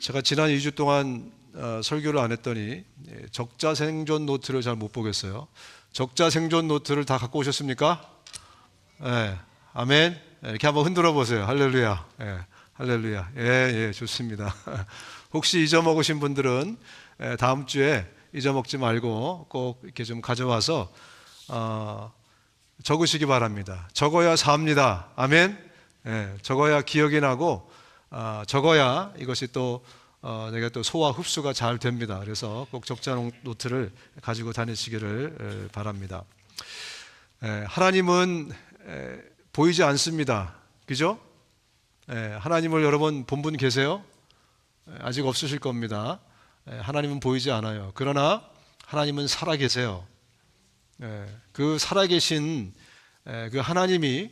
제가 지난 2주 동안 설교를 안 했더니 적자 생존 노트를 잘 못 보겠어요. 적자 생존 노트를 다 갖고 오셨습니까? 네, 아멘. 이렇게 한번 흔들어 보세요. 할렐루야. 할렐루야. 예, 좋습니다. 혹시 잊어먹으신 분들은 다음 주에 잊어먹지 말고 꼭 이렇게 좀 가져와서 적으시기 바랍니다. 적어야 삽니다. 아멘. 적어야 기억이 나고 적어야 이것이 또 내가 또 소화 흡수가 잘 됩니다. 그래서 꼭 적자 노트를 가지고 다니시기를 바랍니다. 하나님은 보이지 않습니다. 그죠? 하나님을 여러분 본 분 계세요? 아직 없으실 겁니다. 하나님은 보이지 않아요. 그러나 하나님은 살아 계세요. 그 살아계신 그 하나님이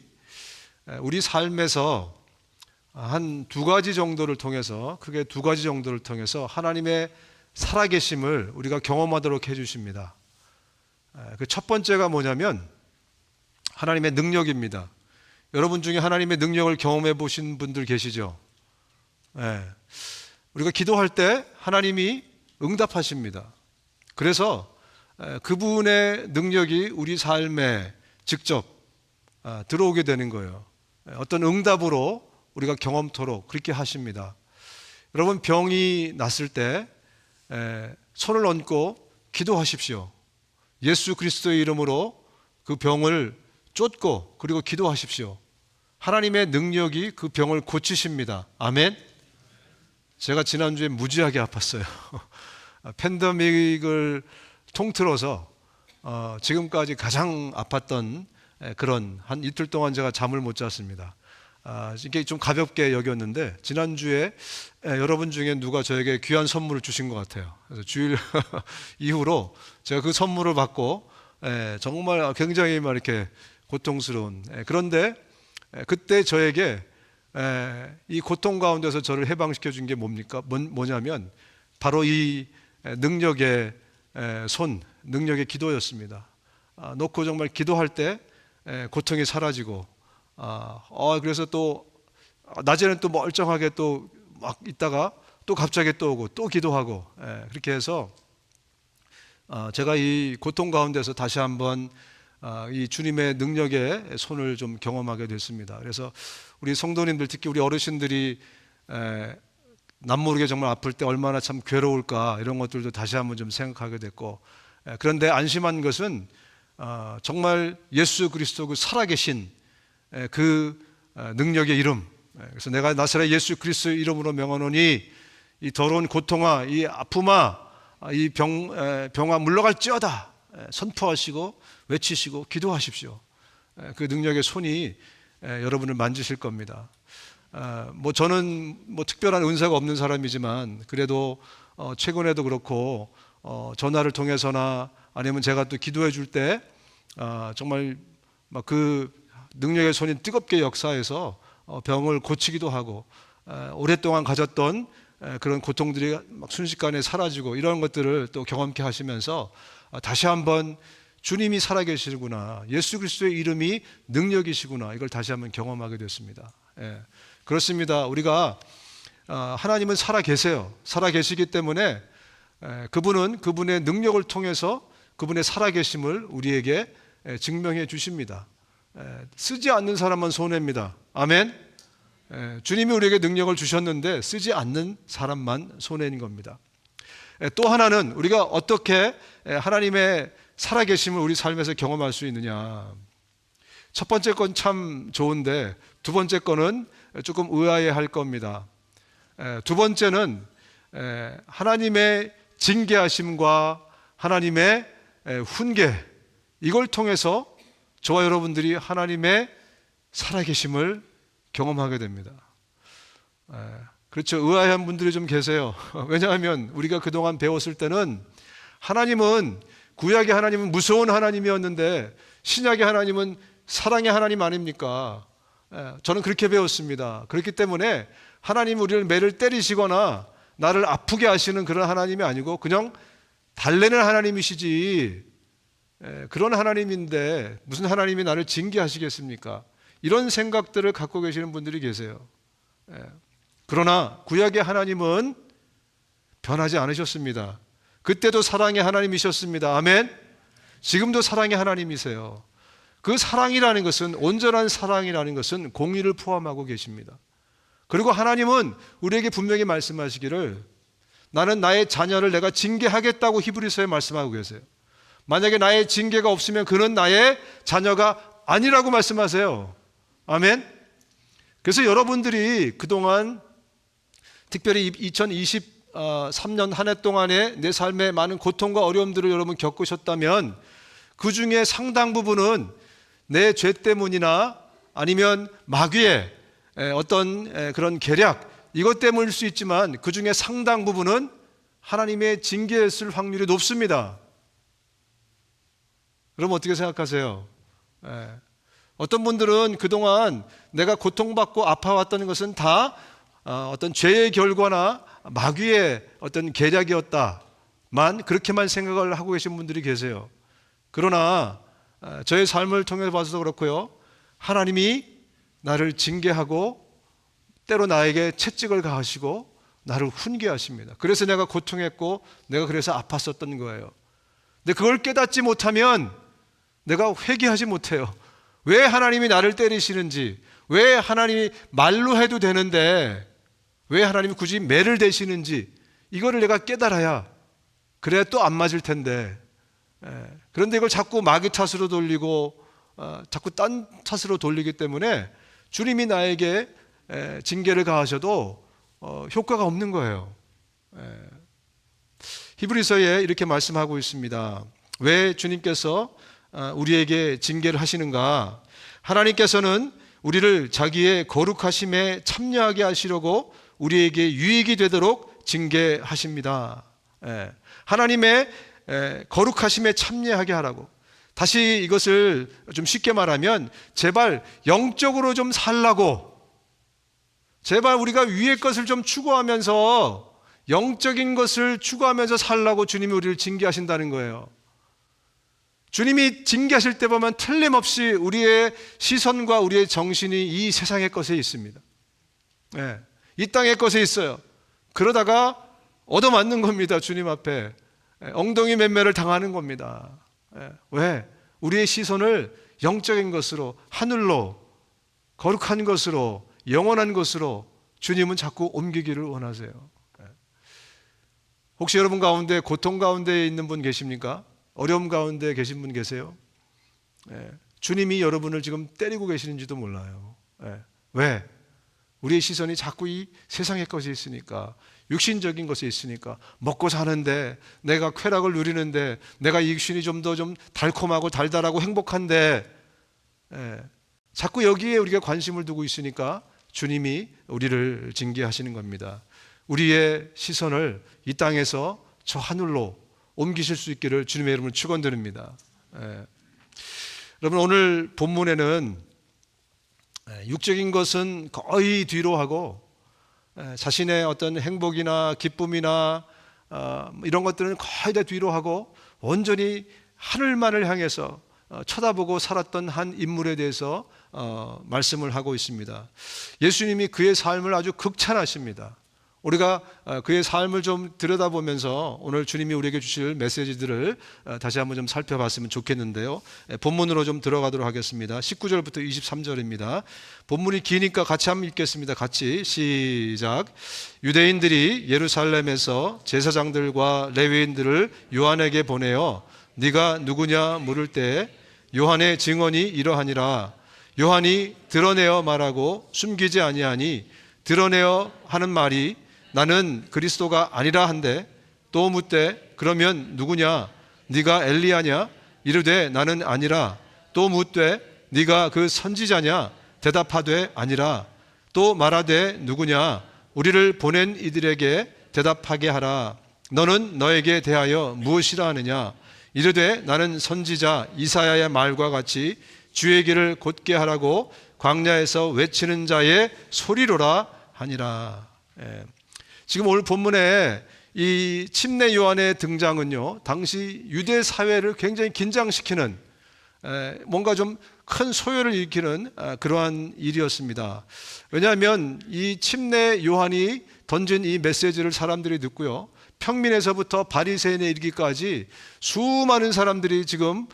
우리 삶에서 한 두 가지 정도를 통해서, 크게 두 가지 정도를 통해서 하나님의 살아계심을 우리가 경험하도록 해주십니다. 그 첫 번째가 뭐냐면 하나님의 능력입니다. 여러분 중에 하나님의 능력을 경험해 보신 분들 계시죠? 우리가 기도할 때 하나님이 응답하십니다. 그래서 그분의 능력이 우리 삶에 직접 들어오게 되는 거예요. 어떤 응답으로 우리가 경험토록 그렇게 하십니다. 여러분 병이 났을 때 손을 얹고 기도하십시오. 예수 그리스도의 이름으로 그 병을 쫓고 그리고 기도하십시오. 하나님의 능력이 그 병을 고치십니다. 아멘. 제가 지난주에 무지하게 아팠어요. 팬데믹을 통틀어서 지금까지 가장 아팠던 그런 한 이틀 동안 제가 잠을 못 잤습니다. 이게 좀 가볍게 여겼는데 지난주에 여러분 중에 누가 저에게 귀한 선물을 주신 것 같아요. 그래서 주일 이후로 제가 그 선물을 받고 정말 굉장히 막 이렇게 고통스러운, 그런데 그때 저에게 이 고통 가운데서 저를 해방시켜 준 게 뭐냐면 바로 이 능력의 손, 능력의 기도였습니다. 놓고 정말 기도할 때 고통이 사라지고, 그래서 또 낮에는 또 멀쩡하게 또 막 있다가 또 갑자기 또 오고 또 기도하고, 그렇게 해서 제가 이 고통 가운데서 다시 한번 이 주님의 능력의 손을 좀 경험하게 됐습니다. 그래서 우리 성도님들, 특히 우리 어르신들이 남모르게 정말 아플 때 얼마나 참 괴로울까, 이런 것들도 다시 한번 좀 생각하게 됐고, 그런데 안심한 것은 정말 예수 그리스도 그 살아계신 그 능력의 이름, 그래서 내가 나사렛 예수 그리스도의 이름으로 명하노니 이 더러운 고통아, 이 아픔아, 이 병아 물러갈지어다 선포하시고 외치시고 기도하십시오. 그 능력의 손이 여러분을 만지실 겁니다. 저는 특별한 은사가 없는 사람이지만 그래도 최근에도 그렇고 전화를 통해서나 아니면 제가 또 기도해 줄 때 정말 막 그 능력의 손이 뜨겁게 역사해서 병을 고치기도 하고, 오랫동안 가졌던 그런 고통들이 막 순식간에 사라지고, 이런 것들을 또 경험케 하시면서 다시 한번 주님이 살아계시구나, 예수 그리스도의 이름이 능력이시구나, 이걸 다시 한번 경험하게 됐습니다. 그렇습니다. 우리가 하나님은 살아계세요. 살아계시기 때문에 그분은 그분의 능력을 통해서 그분의 살아계심을 우리에게 증명해 주십니다. 쓰지 않는 사람은 손해입니다. 아멘. 주님이 우리에게 능력을 주셨는데 쓰지 않는 사람만 손해인 겁니다. 또 하나는 우리가 어떻게 하나님의 살아계심을 우리 삶에서 경험할 수 있느냐. 첫 번째 건 참 좋은데 두 번째 거는 조금 의아해할 겁니다. 두 번째는 하나님의 징계하심과 하나님의 훈계, 이걸 통해서 저와 여러분들이 하나님의 살아계심을 경험하게 됩니다. 그렇죠. 의아한 분들이 좀 계세요. 왜냐하면 우리가 그동안 배웠을 때는 구약의 하나님은 무서운 하나님이었는데 신약의 하나님은 사랑의 하나님 아닙니까? 저는 그렇게 배웠습니다. 그렇기 때문에 하나님이 우리를 매를 때리시거나 나를 아프게 하시는 그런 하나님이 아니고 그냥 달래는 하나님이시지, 그런 하나님인데 무슨 하나님이 나를 징계하시겠습니까? 이런 생각들을 갖고 계시는 분들이 계세요. 그러나 구약의 하나님은 변하지 않으셨습니다. 그때도 사랑의 하나님이셨습니다. 아멘. 지금도 사랑의 하나님이세요. 그 사랑이라는 것은, 온전한 사랑이라는 것은 공의를 포함하고 계십니다. 그리고 하나님은 우리에게 분명히 말씀하시기를 나는 나의 자녀를 내가 징계하겠다고 히브리서에 말씀하고 계세요. 만약에 나의 징계가 없으면 그는 나의 자녀가 아니라고 말씀하세요. 아멘. 그래서 여러분들이 그동안 특별히 2023년 한 해 동안에 내 삶에 많은 고통과 어려움들을 여러분 겪으셨다면 그 중에 상당 부분은 내 죄 때문이나 아니면 마귀의 어떤 그런 계략, 이것 때문일 수 있지만 그 중에 상당 부분은 하나님의 징계였을 확률이 높습니다. 그럼 어떻게 생각하세요? 어떤 분들은 그동안 내가 고통받고 아파왔던 것은 다 어떤 죄의 결과나 마귀의 어떤 계략이었다만 그렇게만 생각을 하고 계신 분들이 계세요. 그러나 저의 삶을 통해서 봐서도 그렇고요, 하나님이 나를 징계하고 때로 나에게 채찍을 가하시고 나를 훈계하십니다. 그래서 내가 고통했고 내가 그래서 아팠었던 거예요. 근데 그걸 깨닫지 못하면 내가 회개하지 못해요. 왜 하나님이 나를 때리시는지, 왜 하나님이 말로 해도 되는데 왜 하나님이 굳이 매를 대시는지, 이거를 내가 깨달아야 그래야 또 안 맞을 텐데, 그런데 이걸 자꾸 마귀 탓으로 돌리고 자꾸 딴 탓으로 돌리기 때문에 주님이 나에게 징계를 가하셔도 효과가 없는 거예요. 히브리서에 이렇게 말씀하고 있습니다. 왜 주님께서 우리에게 징계를 하시는가? 하나님께서는 우리를 자기의 거룩하심에 참여하게 하시려고 우리에게 유익이 되도록 징계하십니다. 하나님의 거룩하심에 참여하게 하라고. 다시 이것을 좀 쉽게 말하면 제발 영적으로 좀 살라고, 제발 우리가 위의 것을 좀 추구하면서 영적인 것을 추구하면서 살라고 주님이 우리를 징계하신다는 거예요. 주님이 징계하실 때 보면 틀림없이 우리의 시선과 우리의 정신이 이 세상의 것에 있습니다. 이 땅의 것에 있어요. 그러다가 얻어맞는 겁니다. 주님 앞에 엉덩이 맴매를 당하는 겁니다. 왜? 우리의 시선을 영적인 것으로, 하늘로, 거룩한 것으로, 영원한 것으로 주님은 자꾸 옮기기를 원하세요. 혹시 여러분 가운데 고통 가운데 있는 분 계십니까? 어려움 가운데 계신 분 계세요? 주님이 여러분을 지금 때리고 계시는지도 몰라요. 왜? 우리의 시선이 자꾸 이 세상의 것이 있으니까, 육신적인 것이 있으니까, 먹고 사는데, 내가 쾌락을 누리는데, 내가 이 육신이 좀 더 좀 달콤하고 달달하고 행복한데, 자꾸 여기에 우리가 관심을 두고 있으니까 주님이 우리를 징계하시는 겁니다. 우리의 시선을 이 땅에서 저 하늘로 옮기실 수 있기를 주님의 이름으로 축원드립니다. 여러분, 오늘 본문에는 육적인 것은 거의 뒤로 하고 자신의 어떤 행복이나 기쁨이나 이런 것들은 거의 다 뒤로 하고 온전히 하늘만을 향해서 쳐다보고 살았던 한 인물에 대해서 말씀을 하고 있습니다. 예수님이 그의 삶을 아주 극찬하십니다. 우리가 그의 삶을 좀 들여다보면서 오늘 주님이 우리에게 주실 메시지들을 다시 한번 좀 살펴봤으면 좋겠는데요. 본문으로 좀 들어가도록 하겠습니다. 19절부터 23절입니다. 본문이 기니까 같이 한번 읽겠습니다. 같이 시작. 유대인들이 예루살렘에서 제사장들과 레위인들을 요한에게 보내어 네가 누구냐 물을 때 요한의 증언이 이러하니라. 요한이 드러내어 말하고 숨기지 아니하니 드러내어 하는 말이 나는 그리스도가 아니라 한데, 또 묻되 그러면 누구냐? 네가 엘리야냐? 이르되 나는 아니라. 또 묻되 네가 그 선지자냐? 대답하되 아니라. 또 말하되 누구냐? 우리를 보낸 이들에게 대답하게 하라. 너는 너에게 대하여 무엇이라 하느냐? 이르되 나는 선지자 이사야의 말과 같이 주의 길을 곧게 하라고 광야에서 외치는 자의 소리로라 하니라. 지금 오늘 본문에 이 침례 요한의 등장은요, 당시 유대 사회를 굉장히 긴장시키는 뭔가 좀 큰 소요를 일으키는 그러한 일이었습니다. 왜냐하면 이 침례 요한이 던진 이 메시지를 사람들이 듣고요, 평민에서부터 바리새인에 이르기까지 수많은 사람들이 지금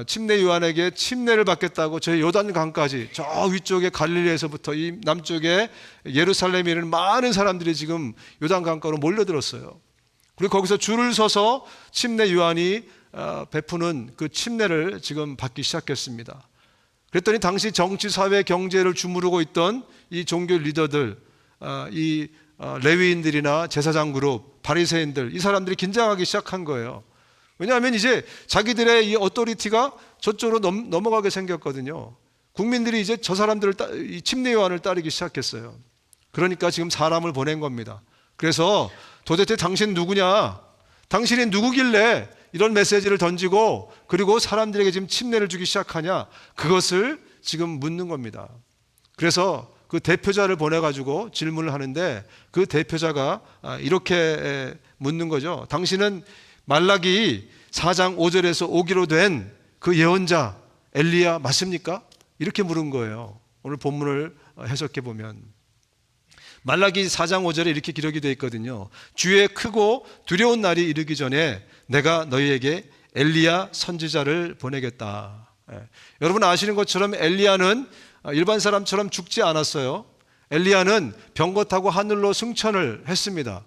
침례 요한에게 침례를 받겠다고 저 요단강까지 저 위쪽에 갈릴리에서부터 이 남쪽에 예루살렘에 있는 많은 사람들이 지금 요단강가로 몰려들었어요. 그리고 거기서 줄을 서서 침례 요한이 베푸는 그 침례를 지금 받기 시작했습니다. 그랬더니 당시 정치, 사회, 경제를 주무르고 있던 이 종교 리더들, 이 레위인들이나 제사장 그룹, 바리새인들, 이 사람들이 긴장하기 시작한 거예요. 왜냐하면 이제 자기들의 이 어토리티가 저쪽으로 넘어가게 생겼거든요. 국민들이 이제 저 사람들을 이 침례 요한을 따르기 시작했어요. 그러니까 지금 사람을 보낸 겁니다. 그래서 도대체 당신 누구냐? 당신이 누구길래 이런 메시지를 던지고 그리고 사람들에게 지금 침례를 주기 시작하냐? 그것을 지금 묻는 겁니다. 그래서 그 대표자를 보내가지고 질문을 하는데 그 대표자가 이렇게 묻는 거죠. 당신은 말라기 4장 5절에서 오기로 된 그 예언자 엘리야 맞습니까? 이렇게 물은 거예요. 오늘 본문을 해석해 보면 말라기 4장 5절에 이렇게 기록이 되어 있거든요. 주의 크고 두려운 날이 이르기 전에 내가 너희에게 엘리야 선지자를 보내겠다. 여러분 아시는 것처럼 엘리야는 일반 사람처럼 죽지 않았어요. 엘리야는 병거 타고 하늘로 승천을 했습니다.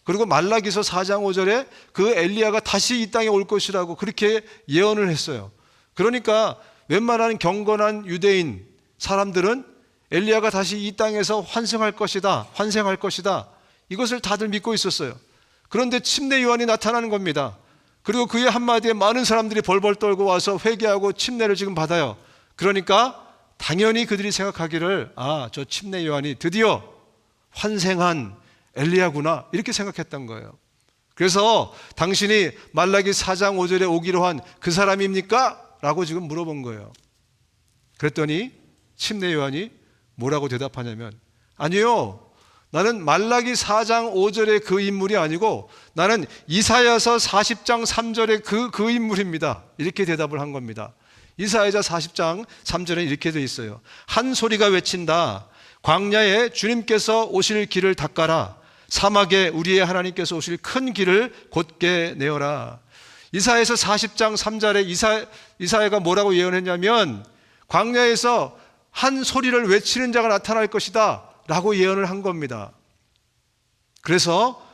그리고 말라기서 4장 5절에 그 엘리야가 다시 이 땅에 올 것이라고 그렇게 예언을 했어요. 그러니까 웬만한 경건한 유대인 사람들은 엘리야가 다시 이 땅에서 환생할 것이다. 이것을 다들 믿고 있었어요. 그런데 침례 요한이 나타나는 겁니다. 그리고 그의 한마디에 많은 사람들이 벌벌 떨고 와서 회개하고 침례를 지금 받아요. 그러니까 당연히 그들이 생각하기를 저 침례 요한이 드디어 환생한 엘리야구나 이렇게 생각했던 거예요. 그래서 당신이 말라기 4장 5절에 오기로 한 그 사람입니까? 라고 지금 물어본 거예요. 그랬더니 침례 요한이 뭐라고 대답하냐면 아니요, 나는 말라기 4장 5절의 그 인물이 아니고 나는 이사야서 40장 3절의 그 인물입니다. 이렇게 대답을 한 겁니다. 이사야서 40장 3절에 이렇게 되어 있어요. 한 소리가 외친다. 광야에 주님께서 오실 길을 닦아라. 사막에 우리의 하나님께서 오실 큰 길을 곧게 내어라. 이사야서 40장 3절에 이사야가 뭐라고 예언했냐면 광야에서 한 소리를 외치는 자가 나타날 것이다 라고 예언을 한 겁니다. 그래서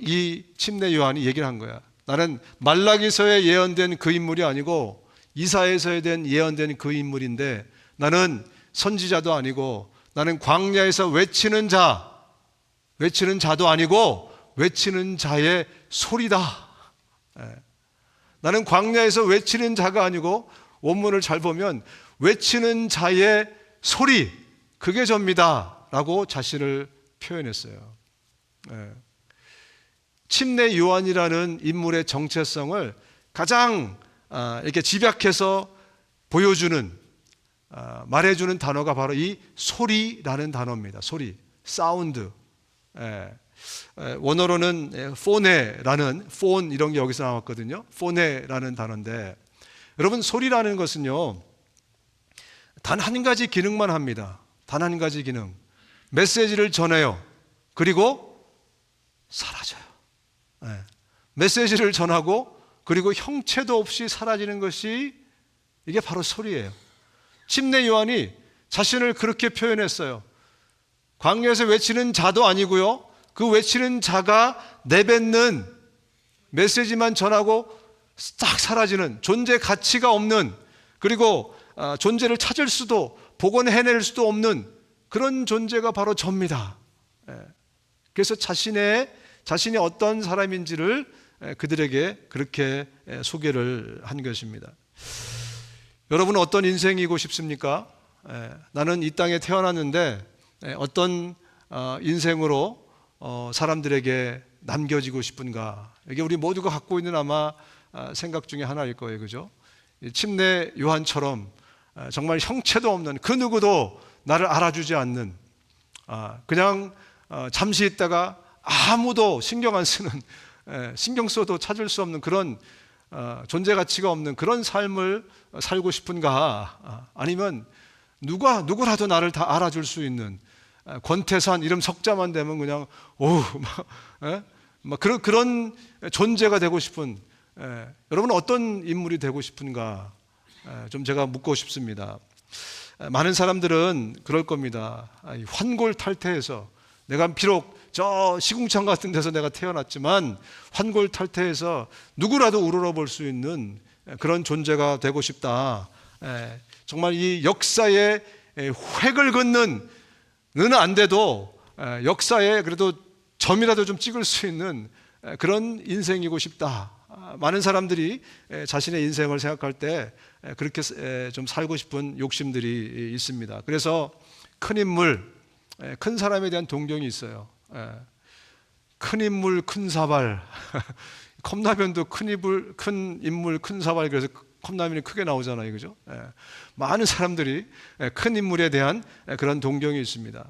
이 침례 요한이 얘기를 한 거야. 나는 말라기서에 예언된 그 인물이 아니고 이사야서에 대한 예언된 그 인물인데 나는 선지자도 아니고 나는 광야에서 외치는 자도 아니고 외치는 자의 소리다. 나는 광야에서 외치는 자가 아니고 원문을 잘 보면 외치는 자의 소리, 그게 접니다 라고 자신을 표현했어요. 침례 요한이라는 인물의 정체성을 가장 이렇게 집약해서 보여주는 말해주는 단어가 바로 이 소리라는 단어입니다. 소리, 사운드. 원어로는 포네라는 폰 이런 게 여기서 나왔거든요. 포네라는 단어인데 여러분 소리라는 것은요 단 한 가지 기능만 합니다. 단 한 가지 기능. 메시지를 전해요. 그리고 사라져요. 메시지를 전하고 그리고 형체도 없이 사라지는 것이 이게 바로 소리예요. 침례 요한이 자신을 그렇게 표현했어요. 광야에서 외치는 자도 아니고요. 그 외치는 자가 내뱉는 메시지만 전하고 싹 사라지는 존재 가치가 없는 그리고 존재를 찾을 수도 복원해낼 수도 없는 그런 존재가 바로 접니다. 그래서 자신이 어떤 사람인지를 그들에게 그렇게 소개를 한 것입니다. 여러분은 어떤 인생이고 싶습니까? 나는 이 땅에 태어났는데 어떤 인생으로 사람들에게 남겨지고 싶은가? 이게 우리 모두가 갖고 있는 아마 생각 중에 하나일 거예요. 그죠? 침례 요한처럼 정말 형체도 없는 그 누구도 나를 알아주지 않는 그냥 잠시 있다가 아무도 신경 안 쓰는 신경 써도 찾을 수 없는 그런 존재 가치가 없는 그런 삶을 살고 싶은가? 아니면 누구라도 나를 다 알아줄 수 있는 권태산 이름 석자만 되면 그냥 막 그런 존재가 되고 싶은 여러분은 어떤 인물이 되고 싶은가? 좀 제가 묻고 싶습니다. 많은 사람들은 그럴 겁니다. 환골탈태해서 내가 비록 저 시궁창 같은 데서 내가 태어났지만 환골탈태해서 누구라도 우러러볼 수 있는 그런 존재가 되고 싶다. 정말 이 역사의 획을 긋는 는 안 돼도 역사에 그래도 점이라도 좀 찍을 수 있는 그런 인생이고 싶다. 많은 사람들이 자신의 인생을 생각할 때 그렇게 좀 살고 싶은 욕심들이 있습니다. 그래서 큰 인물, 큰 사람에 대한 동경이 있어요. 큰 인물, 큰 사발. 컵라면도 큰 인물, 큰 사발. 그래서 컵라면이 크게 나오잖아요, 그죠? 많은 사람들이 큰 인물에 대한 그런 동경이 있습니다.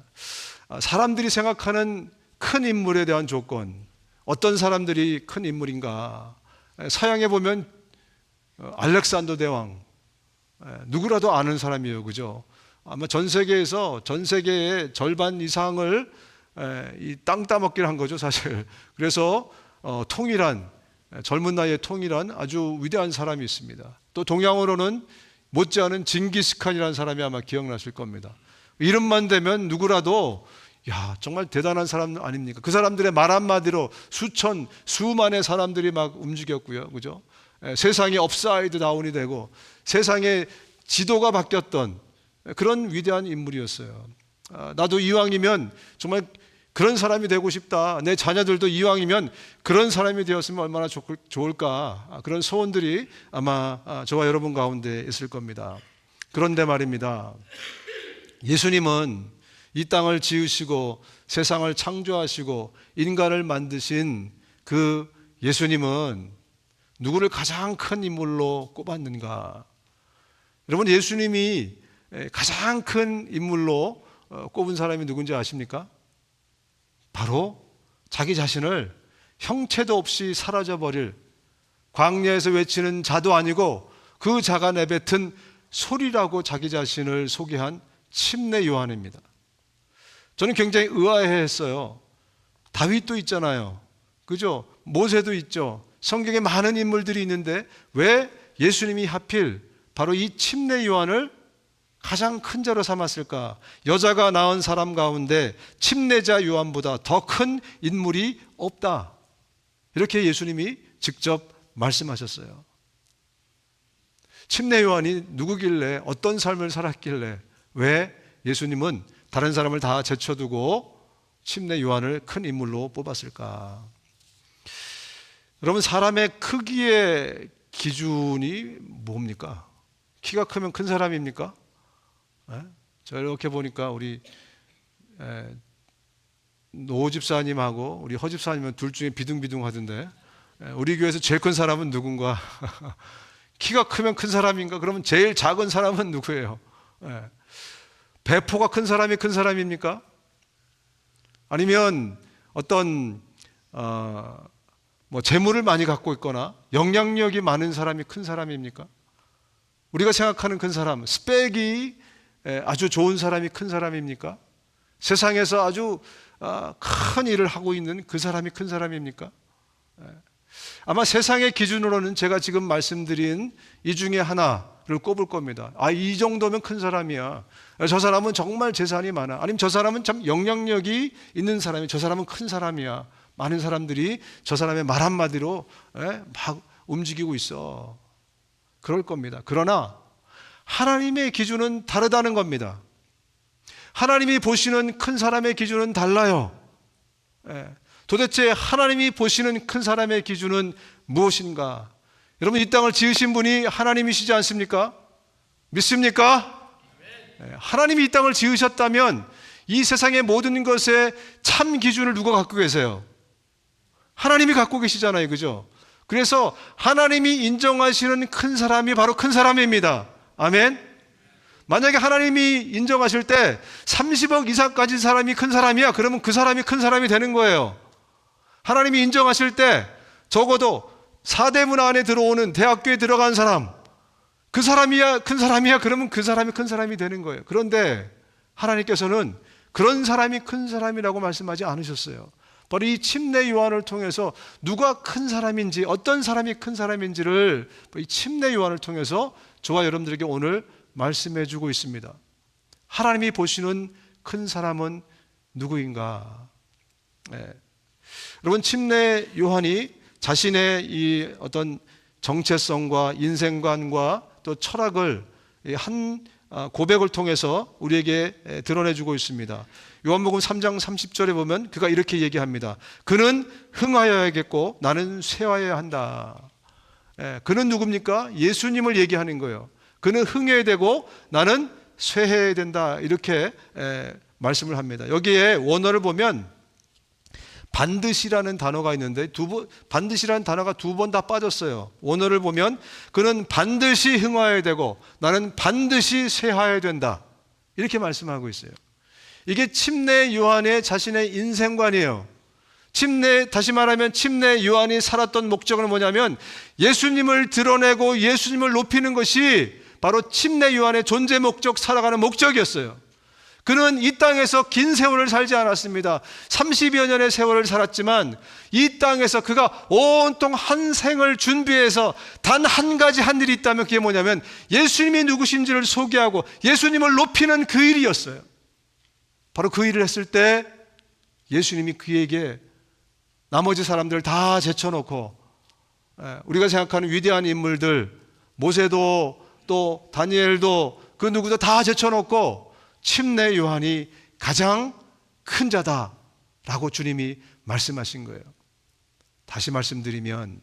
사람들이 생각하는 큰 인물에 대한 조건, 어떤 사람들이 큰 인물인가? 서양에 보면 알렉산더 대왕, 누구라도 아는 사람이에요, 그죠? 아마 전 세계의 절반 이상을 이 땅 따먹기를 한 거죠, 사실. 그래서 젊은 나이에 통일한 아주 위대한 사람이 있습니다. 또 동양으로는 못지않은 징기스칸이라는 사람이 아마 기억나실 겁니다. 이름만 되면 누구라도 정말 대단한 사람 아닙니까? 그 사람들의 말 한마디로 수만의 사람들이 막 움직였고요, 그죠? 세상이 업사이드 다운이 되고 세상의 지도가 바뀌었던 그런 위대한 인물이었어요. 나도 이왕이면 정말 그런 사람이 되고 싶다. 내 자녀들도 이왕이면 그런 사람이 되었으면 얼마나 좋을까. 그런 소원들이 아마 저와 여러분 가운데 있을 겁니다. 그런데 말입니다. 예수님은 이 땅을 지으시고 세상을 창조하시고 인간을 만드신 그 예수님은 누구를 가장 큰 인물로 꼽았는가? 여러분, 예수님이 가장 큰 인물로 꼽은 사람이 누군지 아십니까? 바로 자기 자신을 형체도 없이 사라져버릴 광야에서 외치는 자도 아니고 그 자가 내뱉은 소리라고 자기 자신을 소개한 침례 요한입니다. 저는 굉장히 의아해했어요. 다윗도 있잖아요, 그죠? 모세도 있죠. 성경에 많은 인물들이 있는데 왜 예수님이 하필 바로 이 침례 요한을 가장 큰 자로 삼았을까? 여자가 낳은 사람 가운데 침례자 요한보다 더 큰 인물이 없다. 이렇게 예수님이 직접 말씀하셨어요. 침례 요한이 누구길래, 어떤 삶을 살았길래 왜 예수님은 다른 사람을 다 제쳐두고 침례 요한을 큰 인물로 뽑았을까? 여러분, 사람의 크기의 기준이 뭡니까? 키가 크면 큰 사람입니까? 저 이렇게 보니까 우리 노 집사님하고 우리 허 집사님은 둘 중에 비등비등 하던데, 우리 교회에서 제일 큰 사람은 누군가? 키가 크면 큰 사람인가? 그러면 제일 작은 사람은 누구예요? 배포가 큰 사람이 큰 사람입니까? 아니면 어떤 재물을 많이 갖고 있거나 영향력이 많은 사람이 큰 사람입니까? 우리가 생각하는 큰 사람, 스펙이 아주 좋은 사람이 큰 사람입니까? 세상에서 아주 큰 일을 하고 있는 그 사람이 큰 사람입니까? 아마 세상의 기준으로는 제가 지금 말씀드린 이 중에 하나를 꼽을 겁니다. 이 정도면 큰 사람이야. 저 사람은 정말 재산이 많아. 아니면 저 사람은 참 영향력이 있는 사람이, 저 사람은 큰 사람이야. 많은 사람들이 저 사람의 말 한마디로 막 움직이고 있어. 그럴 겁니다. 그러나 하나님의 기준은 다르다는 겁니다. 하나님이 보시는 큰 사람의 기준은 달라요. 도대체 하나님이 보시는 큰 사람의 기준은 무엇인가? 여러분, 이 땅을 지으신 분이 하나님이시지 않습니까? 믿습니까? 하나님이 이 땅을 지으셨다면 이 세상의 모든 것의 참 기준을 누가 갖고 계세요? 하나님이 갖고 계시잖아요, 그죠? 그래서 하나님이 인정하시는 큰 사람이 바로 큰 사람입니다. 아멘. 만약에 하나님이 인정하실 때 30억 이상 가진 사람이 큰 사람이야, 그러면 그 사람이 큰 사람이 되는 거예요. 하나님이 인정하실 때 적어도 사대문 안에 들어오는 대학교에 들어간 사람, 그 사람이야 큰 사람이야 그러면 그 사람이 큰 사람이 되는 거예요. 그런데 하나님께서는 그런 사람이 큰 사람이라고 말씀하지 않으셨어요. 바로 이 침례 요한을 통해서 누가 큰 사람인지, 어떤 사람이 큰 사람인지를 이 침례 요한을 통해서 저와 여러분들에게 오늘 말씀해 주고 있습니다. 하나님이 보시는 큰 사람은 누구인가? 여러분, 침례 요한이 자신의 이 어떤 정체성과 인생관과 또 철학을 한 고백을 통해서 우리에게 드러내주고 있습니다. 요한복음 3장 30절에 보면 그가 이렇게 얘기합니다. 그는 흥하여야겠고 나는 쇠하여야 한다. 그는 누굽니까? 예수님을 얘기하는 거예요. 그는 흥해야 되고 나는 쇠해야 된다. 이렇게 말씀을 합니다. 여기에 원어를 보면 반드시라는 단어가 있는데 반드시라는 단어가 두 번 다 빠졌어요. 원어를 보면 그는 반드시 흥하여야 되고 나는 반드시 쇠하여야 된다. 이렇게 말씀하고 있어요. 이게 침례 요한의 자신의 인생관이에요. 다시 말하면 침례 요한이 살았던 목적은 뭐냐면 예수님을 드러내고 예수님을 높이는 것이 바로 침례 요한의 존재 목적, 살아가는 목적이었어요. 그는 이 땅에서 긴 세월을 살지 않았습니다. 30여 년의 세월을 살았지만 이 땅에서 그가 온통 한 생을 준비해서 단 한 가지 한 일이 있다면 그게 뭐냐면 예수님이 누구신지를 소개하고 예수님을 높이는 그 일이었어요. 바로 그 일을 했을 때 예수님이 그에게 나머지 사람들을 다 제쳐놓고 우리가 생각하는 위대한 인물들 모세도 또 다니엘도 그 누구도 다 제쳐놓고 침례 요한이 가장 큰 자다라고 주님이 말씀하신 거예요. 다시 말씀드리면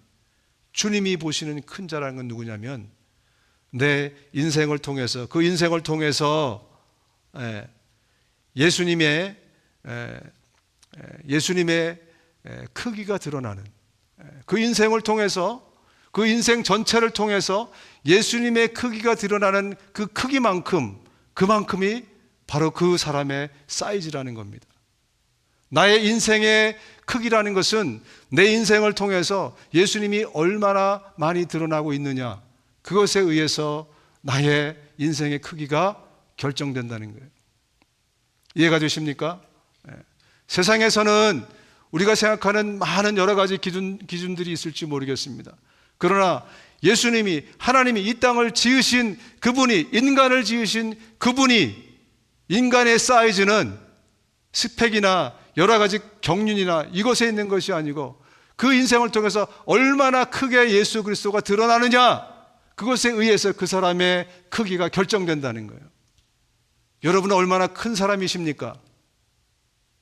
주님이 보시는 큰 자라는 건 누구냐면 내 인생을 통해서 그 인생을 통해서 예수님의 크기가 드러나는 그 인생을 통해서 그 인생 전체를 통해서 예수님의 크기가 드러나는 그 크기만큼 그만큼이 바로 그 사람의 사이즈라는 겁니다. 나의 인생의 크기라는 것은 내 인생을 통해서 예수님이 얼마나 많이 드러나고 있느냐 그것에 의해서 나의 인생의 크기가 결정된다는 거예요. 이해가 되십니까? 세상에서는 우리가 생각하는 많은 여러 가지 기준들이 있을지 모르겠습니다. 그러나 예수님이 하나님이 이 땅을 지으신 그분이 인간을 지으신 그분이 인간의 사이즈는 스펙이나 여러 가지 경륜이나 이것에 있는 것이 아니고 그 인생을 통해서 얼마나 크게 예수 그리스도가 드러나느냐 그것에 의해서 그 사람의 크기가 결정된다는 거예요. 여러분은 얼마나 큰 사람이십니까?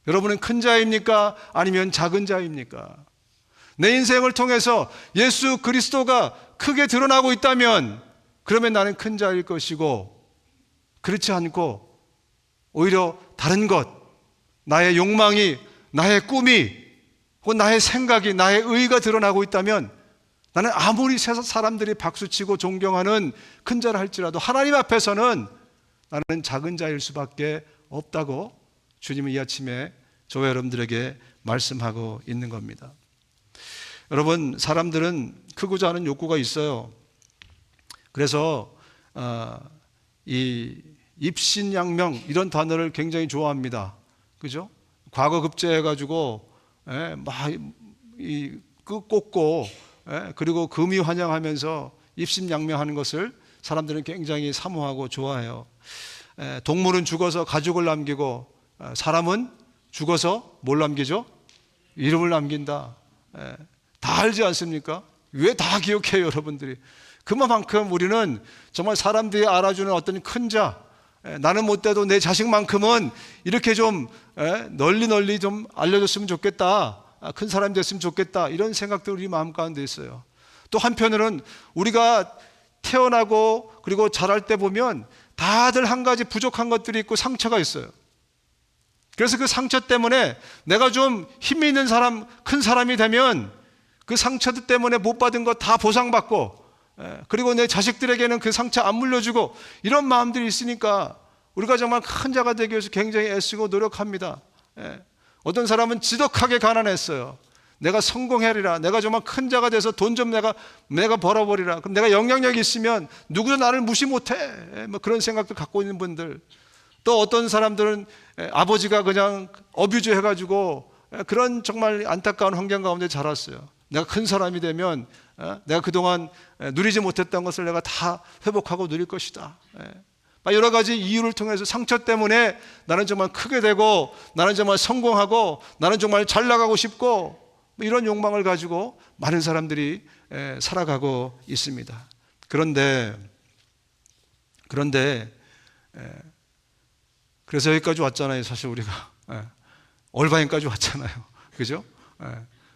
여러분은 큰 자입니까? 아니면 작은 자입니까? 내 인생을 통해서 예수 그리스도가 크게 드러나고 있다면 그러면 나는 큰 자일 것이고 그렇지 않고 오히려 다른 것, 나의 욕망이, 나의 꿈이, 혹은 나의 생각이, 나의 의의가 드러나고 있다면 나는 아무리 사람들이 박수치고 존경하는 큰 자라 할지라도 하나님 앞에서는 나는 작은 자일 수밖에 없다고 주님은 이 아침에 저와 여러분들에게 말씀하고 있는 겁니다. 여러분, 사람들은 크고자 하는 욕구가 있어요. 그래서 이 입신양명 이런 단어를 굉장히 좋아합니다. 그죠? 과거 급제해가지고 막 꽂고 그리고 금이환영하면서 입신양명하는 것을 사람들은 굉장히 사모하고 좋아해요. 동물은 죽어서 가죽을 남기고 사람은 죽어서 뭘 남기죠? 이름을 남긴다. 다 알지 않습니까? 왜 다 기억해요, 여러분들이? 그만큼 우리는 정말 사람들이 알아주는 어떤 큰 자, 나는 못돼도 내 자식만큼은 이렇게 좀 널리 좀 알려줬으면 좋겠다, 큰 사람이 됐으면 좋겠다, 이런 생각도 우리 마음 가운데 있어요. 또 한편으로는 우리가 태어나고 그리고 자랄 때 보면 다들 한 가지 부족한 것들이 있고 상처가 있어요. 그래서 그 상처 때문에 내가 좀 힘이 있는 사람, 큰 사람이 되면 그 상처들 때문에 못 받은 거 다 보상받고 그리고 내 자식들에게는 그 상처 안 물려주고 이런 마음들이 있으니까 우리가 정말 큰 자가 되기 위해서 굉장히 애쓰고 노력합니다. 어떤 사람은 지독하게 가난했어요. 내가 성공하리라. 내가 정말 큰 자가 돼서 돈 좀 내가 벌어버리라. 그럼 내가 영향력이 있으면 누구도 나를 무시 못해. 뭐 그런 생각도 갖고 있는 분들. 또 어떤 사람들은 아버지가 그냥 어뷰즈 해가지고 그런 정말 안타까운 환경 가운데 자랐어요. 내가 큰 사람이 되면 내가 그동안 누리지 못했던 것을 내가 다 회복하고 누릴 것이다. 여러 가지 이유를 통해서 상처 때문에 나는 정말 크게 되고 나는 정말 성공하고 나는 정말 잘 나가고 싶고 이런 욕망을 가지고 많은 사람들이 살아가고 있습니다. 그런데 그래서 여기까지 왔잖아요. 사실 우리가 얼바인까지 왔잖아요. 그죠?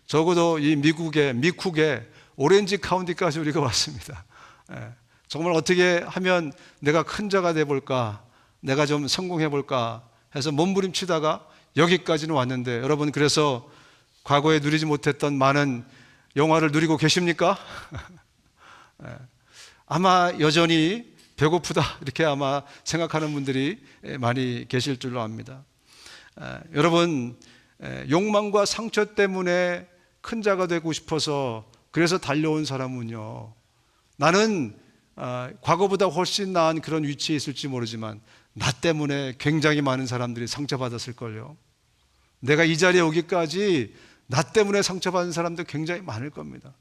적어도 이 미쿡의 오렌지 카운티까지 우리가 왔습니다. 정말 어떻게 하면 내가 큰 자가 돼볼까, 내가 좀 성공해볼까 해서 몸부림치다가 여기까지는 왔는데, 여러분 그래서 과거에 누리지 못했던 많은 영화를 누리고 계십니까? 아마 여전히 배고프다 이렇게 아마 생각하는 분들이 많이 계실 줄로 압니다. 여러분, 욕망과 상처 때문에 큰 자가 되고 싶어서 그래서 달려온 사람은요, 나는 과거보다 훨씬 나은 그런 위치에 있을지 모르지만 나 때문에 굉장히 많은 사람들이 상처받았을걸요. 내가 이 자리에 오기까지 나 때문에 상처받은 사람도 굉장히 많을 겁니다.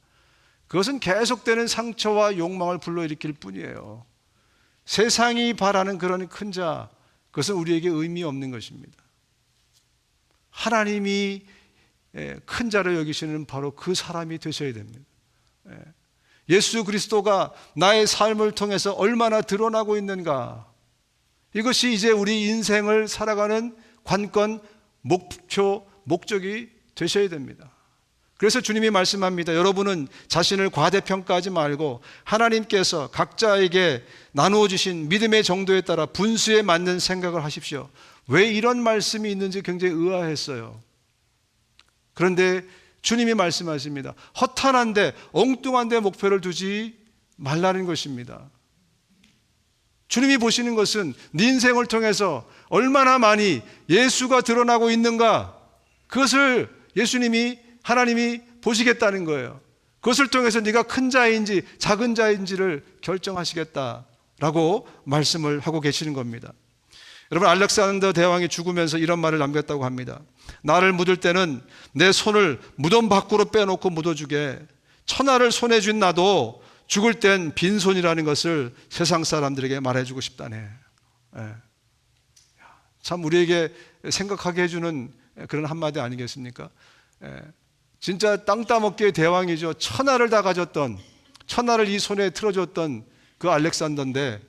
그것은 계속되는 상처와 욕망을 불러일으킬 뿐이에요. 세상이 바라는 그런 큰 자, 그것은 우리에게 의미 없는 것입니다. 하나님이 큰 자로 여기시는 바로 그 사람이 되셔야 됩니다. 예수 그리스도가 나의 삶을 통해서 얼마나 드러나고 있는가, 이것이 이제 우리 인생을 살아가는 관건, 목표, 목적이 되셔야 됩니다. 그래서 주님이 말씀합니다. 여러분은 자신을 과대평가하지 말고 하나님께서 각자에게 나누어 주신 믿음의 정도에 따라 분수에 맞는 생각을 하십시오. 왜 이런 말씀이 있는지 굉장히 의아했어요. 그런데 주님이 말씀하십니다. 허탄한데 엉뚱한데 목표를 두지 말라는 것입니다. 주님이 보시는 것은 네 인생을 통해서 얼마나 많이 예수가 드러나고 있는가, 그것을 하나님이 보시겠다는 거예요. 그것을 통해서 네가 큰 자인지 작은 자인지를 결정하시겠다라고 말씀을 하고 계시는 겁니다. 여러분, 알렉산더 대왕이 죽으면서 이런 말을 남겼다고 합니다. 나를 묻을 때는 내 손을 무덤 밖으로 빼놓고 묻어주게. 천하를 손에 쥔 나도 죽을 땐 빈손이라는 것을 세상 사람들에게 말해주고 싶다네. 참 우리에게 생각하게 해주는 그런 한마디 아니겠습니까? 진짜 땅 따먹기의 대왕이죠. 천하를 다 가졌던, 천하를 이 손에 틀어줬던 그 알렉산더인데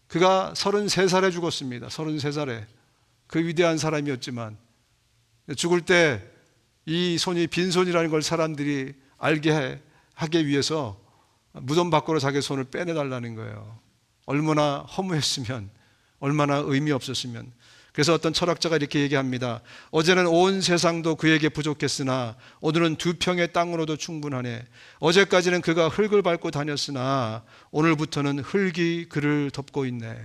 그가 33살에 죽었습니다. 33살에. 그 위대한 사람이었지만 죽을 때 이 손이 빈손이라는 걸 사람들이 알게 하기 위해서 무덤 밖으로 자기 손을 빼내달라는 거예요. 얼마나 허무했으면, 얼마나 의미 없었으면. 그래서 어떤 철학자가 이렇게 얘기합니다. 어제는 온 세상도 그에게 부족했으나 오늘은 2평의 땅으로도 충분하네. 어제까지는 그가 흙을 밟고 다녔으나 오늘부터는 흙이 그를 덮고 있네.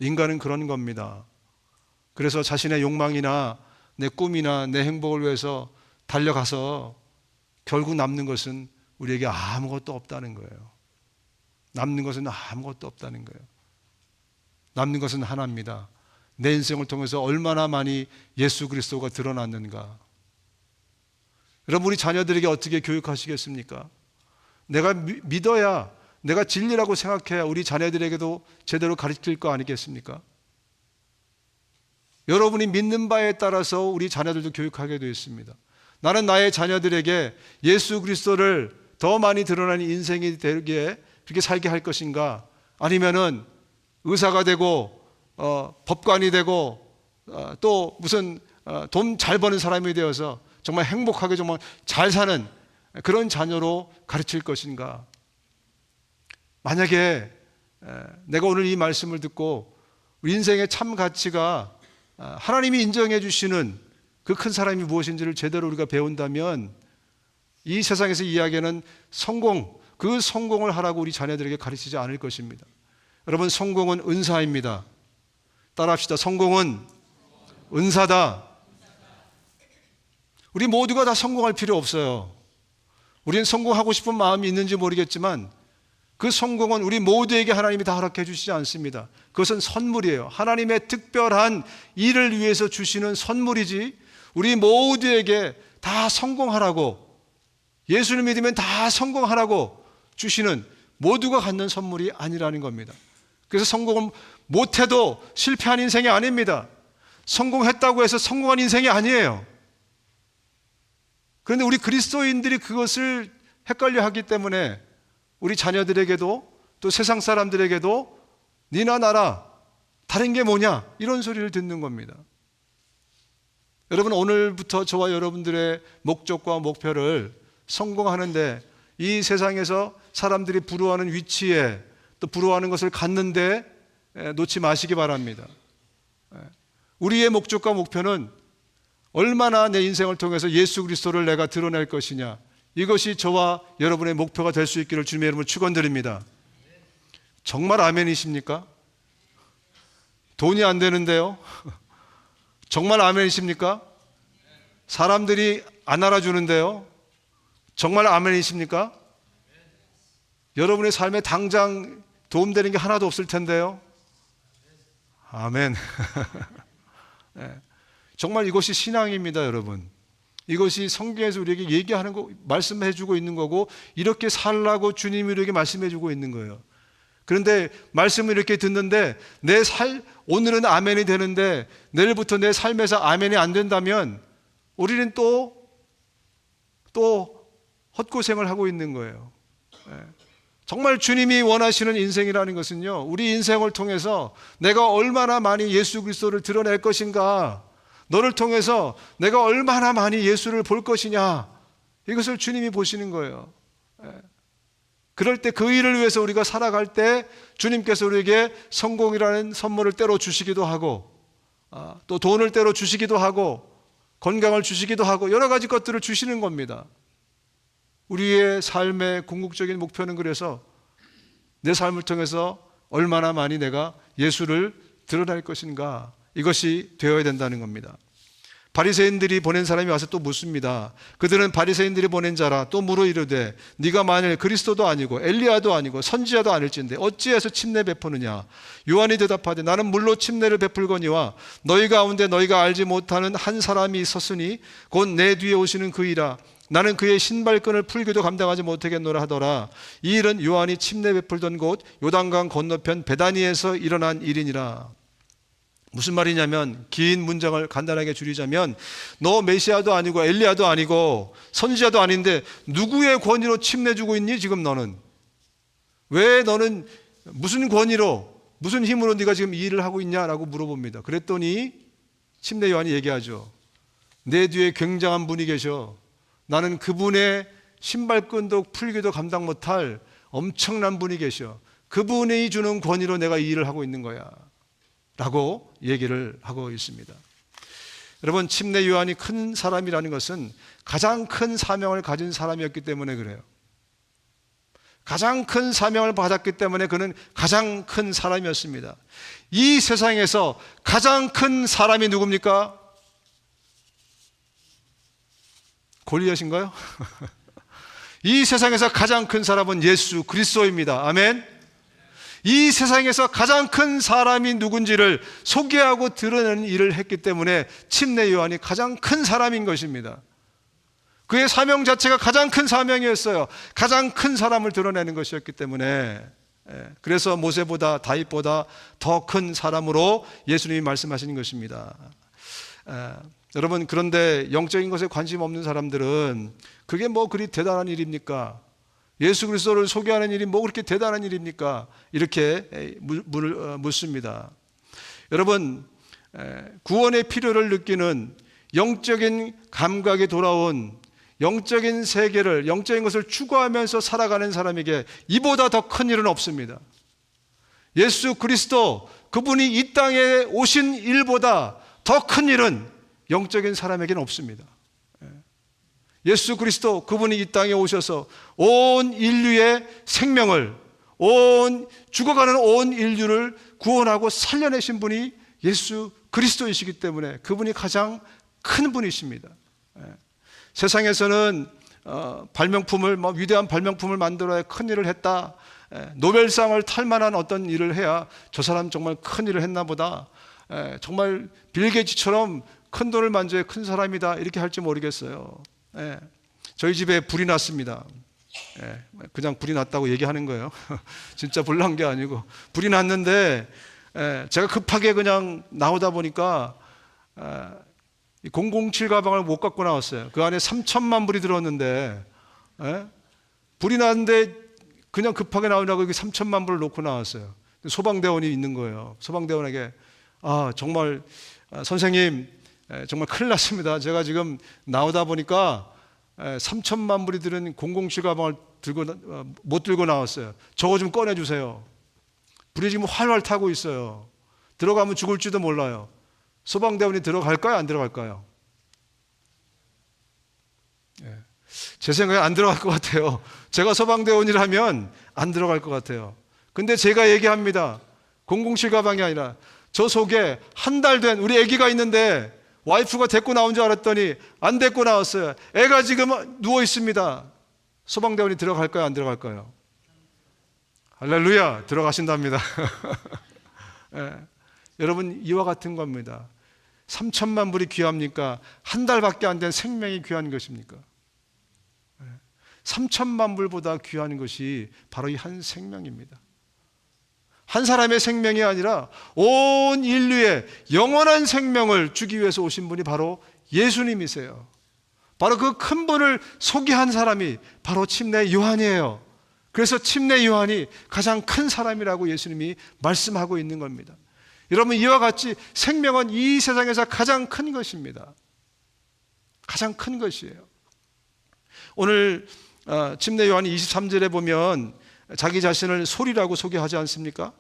인간은 그런 겁니다. 그래서 자신의 욕망이나 내 꿈이나 내 행복을 위해서 달려가서 결국 남는 것은 우리에게 아무것도 없다는 거예요. 남는 것은 아무것도 없다는 거예요. 남는 것은 하나입니다. 내 인생을 통해서 얼마나 많이 예수 그리스도가 드러났는가. 여러분, 우리 자녀들에게 어떻게 교육하시겠습니까? 내가 믿어야, 내가 진리라고 생각해야 우리 자녀들에게도 제대로 가르칠 거 아니겠습니까? 여러분이 믿는 바에 따라서 우리 자녀들도 교육하게 되어 있습니다. 나는 나의 자녀들에게 예수 그리스도를 더 많이 드러나는 인생이 되게 그렇게 살게 할 것인가, 아니면은 의사가 되고 법관이 되고 또 무슨 돈 잘 버는 사람이 되어서 정말 행복하게 정말 잘 사는 그런 자녀로 가르칠 것인가. 만약에 내가 오늘 이 말씀을 듣고 우리 인생의 참 가치가 하나님이 인정해 주시는 그 큰 사람이 무엇인지를 제대로 우리가 배운다면 이 세상에서 이야기하는 성공, 그 성공을 하라고 우리 자녀들에게 가르치지 않을 것입니다. 여러분, 성공은 은사입니다. 따라합시다. 성공은 은사다. 우리 모두가 다 성공할 필요 없어요. 우리는 성공하고 싶은 마음이 있는지 모르겠지만 그 성공은 우리 모두에게 하나님이 다 허락해 주시지 않습니다. 그것은 선물이에요. 하나님의 특별한 일을 위해서 주시는 선물이지 우리 모두에게 다 성공하라고, 예수를 믿으면 다 성공하라고 주시는, 모두가 갖는 선물이 아니라는 겁니다. 그래서 성공을 못해도 실패한 인생이 아닙니다. 성공했다고 해서 성공한 인생이 아니에요. 그런데 우리 그리스도인들이 그것을 헷갈려 하기 때문에 우리 자녀들에게도 또 세상 사람들에게도 니나 나라 다른 게 뭐냐 이런 소리를 듣는 겁니다. 여러분, 오늘부터 저와 여러분들의 목적과 목표를 성공하는데, 이 세상에서 사람들이 부러워하는 위치에 또 부러워하는 것을 갖는데 놓지 마시기 바랍니다. 우리의 목적과 목표는 얼마나 내 인생을 통해서 예수 그리스도를 내가 드러낼 것이냐, 이것이 저와 여러분의 목표가 될 수 있기를 주님의 이름으로 축원드립니다. 정말 아멘이십니까? 돈이 안 되는데요? 정말 아멘이십니까? 사람들이 안 알아주는데요? 정말 아멘이십니까? 여러분의 삶에 당장 도움되는 게 하나도 없을 텐데요? 아멘. 네. 정말 이것이 신앙입니다, 여러분. 이것이 성경에서 우리에게 얘기하는 거, 말씀해 주고 있는 거고, 이렇게 살라고 주님이 우리에게 말씀해 주고 있는 거예요. 그런데 말씀을 이렇게 듣는데 오늘은 아멘이 되는데 내일부터 내 삶에서 아멘이 안 된다면 우리는 또 헛고생을 하고 있는 거예요. 정말 주님이 원하시는 인생이라는 것은요, 우리 인생을 통해서 내가 얼마나 많이 예수 그리스도를 드러낼 것인가, 너를 통해서 내가 얼마나 많이 예수를 볼 것이냐, 이것을 주님이 보시는 거예요. 그럴 때 그 일을 위해서 우리가 살아갈 때 주님께서 우리에게 성공이라는 선물을 때로 주시기도 하고, 또 돈을 때로 주시기도 하고, 건강을 주시기도 하고, 여러 가지 것들을 주시는 겁니다. 우리의 삶의 궁극적인 목표는 그래서 내 삶을 통해서 얼마나 많이 내가 예수를 드러낼 것인가, 이것이 되어야 된다는 겁니다. 바리새인들이 보낸 사람이 와서 또 묻습니다. 그들은 바리새인들이 보낸 자라. 또 물어 이르되 네가 만일 그리스도도 아니고 엘리야도 아니고 선지자도 아닐진데 어찌해서 침례 베푸느냐. 요한이 대답하되 나는 물로 침례를 베풀거니와 너희 가운데 너희가 알지 못하는 한 사람이 있었으니 곧 내 뒤에 오시는 그이라. 나는 그의 신발끈을 풀기도 감당하지 못하겠노라 하더라. 이 일은 요한이 침례 베풀던 곳 요단강 건너편 베다니에서 일어난 일이니라. 무슨 말이냐면, 긴 문장을 간단하게 줄이자면, 너 메시아도 아니고 엘리야도 아니고 선지자도 아닌데 누구의 권위로 침례 주고 있니? 지금 너는 왜, 너는 무슨 권위로, 무슨 힘으로 네가 지금 이 일을 하고 있냐라고 물어봅니다. 그랬더니 침례 요한이 얘기하죠. 내 뒤에 굉장한 분이 계셔. 나는 그분의 신발끈도 풀기도 감당 못할 엄청난 분이 계셔. 그분이 주는 권위로 내가 이 일을 하고 있는 거야 라고 얘기를 하고 있습니다. 여러분, 침례 요한이 큰 사람이라는 것은 가장 큰 사명을 가진 사람이었기 때문에 그래요. 가장 큰 사명을 받았기 때문에 그는 가장 큰 사람이었습니다. 이 세상에서 가장 큰 사람이 누굽니까? 골리앗인가요? 이 세상에서 가장 큰 사람은 예수 그리스도입니다. 아멘. 이 세상에서 가장 큰 사람이 누군지를 소개하고 드러내는 일을 했기 때문에 침례 요한이 가장 큰 사람인 것입니다. 그의 사명 자체가 가장 큰 사명이었어요. 가장 큰 사람을 드러내는 것이었기 때문에, 그래서 모세보다 다윗보다 더 큰 사람으로 예수님이 말씀하시는 것입니다. 여러분, 그런데 영적인 것에 관심 없는 사람들은 그게 뭐 그리 대단한 일입니까? 예수 그리스도를 소개하는 일이 뭐 그렇게 대단한 일입니까? 이렇게 묻습니다. 여러분, 구원의 필요를 느끼는 영적인 감각에 돌아온 영적인 세계를, 영적인 것을 추구하면서 살아가는 사람에게 이보다 더 큰 일은 없습니다. 예수 그리스도, 그분이 이 땅에 오신 일보다 더 큰 일은 영적인 사람에게는 없습니다. 예수 그리스도, 그분이 이 땅에 오셔서 온 인류의 생명을, 죽어가는 온 인류를 구원하고 살려내신 분이 예수 그리스도이시기 때문에 그분이 가장 큰 분이십니다. 세상에서는 발명품을 위대한 발명품을 만들어야 큰 일을 했다. 노벨상을 탈 만한 어떤 일을 해야 저 사람 정말 큰 일을 했나 보다. 정말 빌 게이츠처럼 큰 돈을 만져야 큰 사람이다. 이렇게 할지 모르겠어요. 저희 집에 불이 났습니다. 그냥 불이 났다고 얘기하는 거예요. 진짜 불 난 게 아니고 불이 났는데 제가 급하게 그냥 나오다 보니까 007 가방을 못 갖고 나왔어요. 그 안에 3천만 불이 들었는데 불이 났는데 그냥 급하게 나오려고 3천만 불을 놓고 나왔어요. 소방대원이 있는 거예요. 소방대원에게 정말 선생님 정말 큰일 났습니다. 제가 지금 나오다 보니까 3천만 불이 들은 007 가방을 못 들고 나왔어요. 저거 좀 꺼내주세요. 불이 지금 활활 타고 있어요. 들어가면 죽을지도 몰라요. 소방대원이 들어갈까요? 안 들어갈까요? 제 생각에 안 들어갈 것 같아요. 제가 소방대원이라면 안 들어갈 것 같아요. 근데 제가 얘기합니다. 007 가방이 아니라 저 속에 한 달 된 우리 아기가 있는데 와이프가 데리고 나온 줄 알았더니 안 데리고 나왔어요. 애가 지금 누워 있습니다. 소방대원이 들어갈까요? 안 들어갈까요? 할렐루야, 들어가신답니다. 여러분, 이와 같은 겁니다. 3천만 불이 귀합니까? 한 달밖에 안 된 생명이 귀한 것입니까? 3천만 불보다 귀한 것이 바로 이 한 생명입니다. 한 사람의 생명이 아니라 온 인류의 영원한 생명을 주기 위해서 오신 분이 바로 예수님이세요. 바로 그 큰 분을 소개한 사람이 바로 침례 요한이에요. 그래서 침례 요한이 가장 큰 사람이라고 예수님이 말씀하고 있는 겁니다. 여러분, 이와 같이 생명은 이 세상에서 가장 큰 것입니다. 가장 큰 것이에요. 오늘 침례 요한이 23절에 보면 자기 자신을 소리라고 소개하지 않습니까?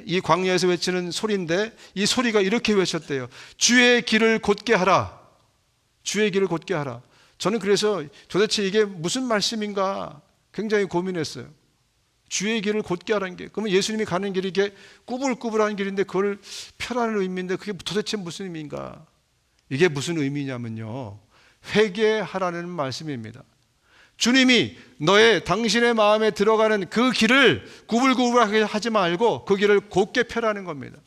이 광야에서 외치는 소리인데 이 소리가 이렇게 외쳤대요. 주의 길을 곧게 하라. 주의 길을 곧게 하라. 저는 그래서 도대체 이게 무슨 말씀인가 굉장히 고민했어요. 주의 길을 곧게 하라는 게, 그러면 예수님이 가는 길이 이게 꾸불꾸불한 길인데 그걸 펴라는 의미인데 그게 도대체 무슨 의미인가? 이게 무슨 의미냐면요, 회개하라는 말씀입니다. 주님이 당신의 마음에 들어가는 그 길을 구불구불하게 하지 말고 그 길을 곧게 펴라는 겁니다.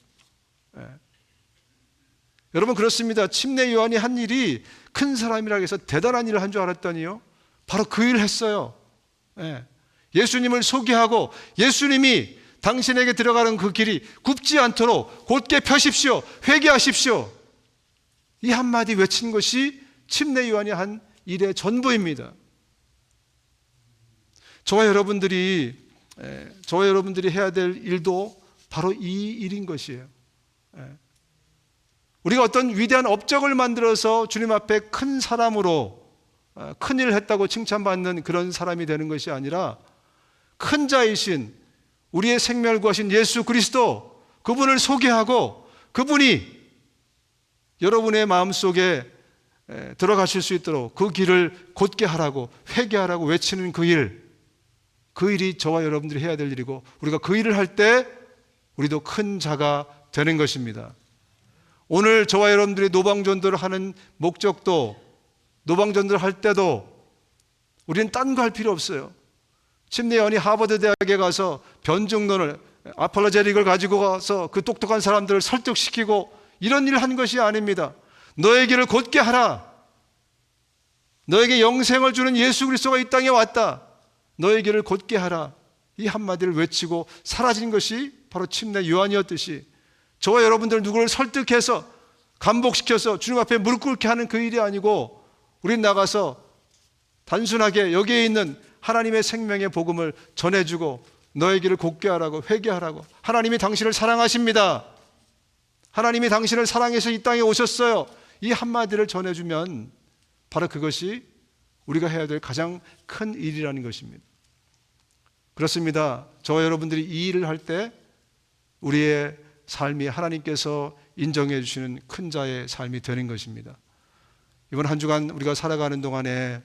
여러분, 그렇습니다. 침례 요한이 한 일이 큰 사람이라고 해서 대단한 일을 한 줄 알았더니요, 바로 그 일을 했어요. 예수님을 소개하고 예수님이 당신에게 들어가는 그 길이 굽지 않도록 곧게 펴십시오. 회개하십시오. 이 한마디 외친 것이 침례 요한이 한 일의 전부입니다. 저와 여러분들이 해야 될 일도 바로 이 일인 것이에요. 우리가 어떤 위대한 업적을 만들어서 주님 앞에 큰 사람으로 큰 일을 했다고 칭찬받는 그런 사람이 되는 것이 아니라 큰 자이신 우리의 생명을 구하신 예수 그리스도, 그분을 소개하고 그분이 여러분의 마음속에 들어가실 수 있도록 그 길을 곧게 하라고, 회개하라고 외치는 그 일이 저와 여러분들이 해야 될 일이고, 우리가 그 일을 할 때 우리도 큰 자가 되는 것입니다. 오늘 저와 여러분들이 노방전도를 하는 목적도, 노방전도를 할 때도 우리는 딴 거 할 필요 없어요. 침례 요한이 하버드 대학에 가서 변증론을, 아폴로제틱을 가지고 가서 그 똑똑한 사람들을 설득시키고 이런 일을 한 것이 아닙니다. 너의 길을 곧게 하라. 너에게 영생을 주는 예수 그리스도가 이 땅에 왔다. 너의 길을 곧게 하라. 이 한마디를 외치고 사라진 것이 바로 침례 요한이었듯이, 저와 여러분들 누구를 설득해서 감복시켜서 주님 앞에 무릎 꿇게 하는 그 일이 아니고, 우린 나가서 단순하게 여기에 있는 하나님의 생명의 복음을 전해주고 너의 길을 곧게 하라고, 회개하라고, 하나님이 당신을 사랑하십니다, 하나님이 당신을 사랑해서 이 땅에 오셨어요, 이 한마디를 전해주면 바로 그것이 우리가 해야 될 가장 큰 일이라는 것입니다. 그렇습니다. 저와 여러분들이 이 일을 할 때 우리의 삶이 하나님께서 인정해 주시는 큰 자의 삶이 되는 것입니다. 이번 한 주간 우리가 살아가는 동안에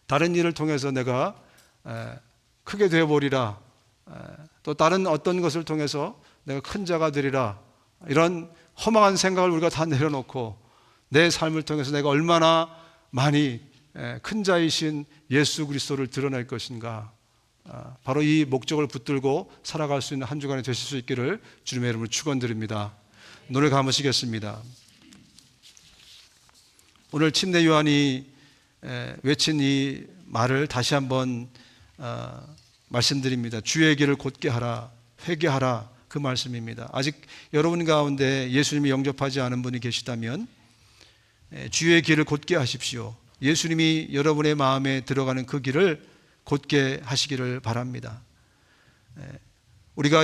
다른 일을 통해서 내가 크게 되어버리라, 또 다른 어떤 것을 통해서 내가 큰 자가 되리라, 이런 허망한 생각을 우리가 다 내려놓고 내 삶을 통해서 내가 얼마나 많이 큰 자이신 예수 그리스도를 드러낼 것인가? 바로 이 목적을 붙들고 살아갈 수 있는 한 주간이 되실 수 있기를 주님의 이름으로 축원드립니다. 노래 감으시겠습니다. 오늘 침례 요한이 외친 이 말을 다시 한번 말씀드립니다. 주의 길을 곧게 하라, 회개하라, 그 말씀입니다. 아직 여러분 가운데 예수님이 영접하지 않은 분이 계시다면 주의 길을 곧게 하십시오. 예수님이 여러분의 마음에 들어가는 그 길을 곧게 하시기를 바랍니다. 우리가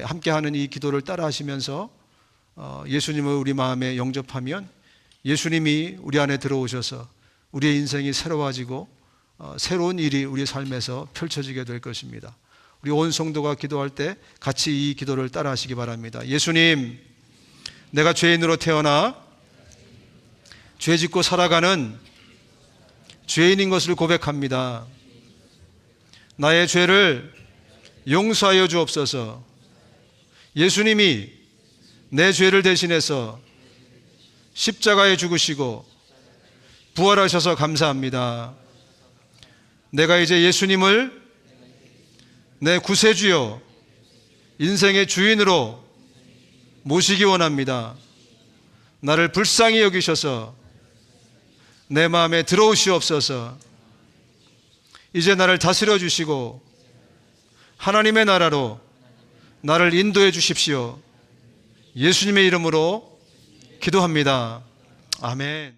함께하는 이 기도를 따라 하시면서 예수님을 우리 마음에 영접하면 예수님이 우리 안에 들어오셔서 우리의 인생이 새로워지고 새로운 일이 우리 삶에서 펼쳐지게 될 것입니다. 우리 온 성도가 기도할 때 같이 이 기도를 따라 하시기 바랍니다. 예수님, 내가 죄인으로 태어나 죄 짓고 살아가는 죄인인 것을 고백합니다. 나의 죄를 용서하여 주옵소서. 예수님이 내 죄를 대신해서 십자가에 죽으시고 부활하셔서 감사합니다. 내가 이제 예수님을 내 구세주요 인생의 주인으로 모시기 원합니다. 나를 불쌍히 여기셔서 내 마음에 들어오시옵소서. 이제 나를 다스려 주시고 하나님의 나라로 나를 인도해 주십시오. 예수님의 이름으로 기도합니다. 아멘.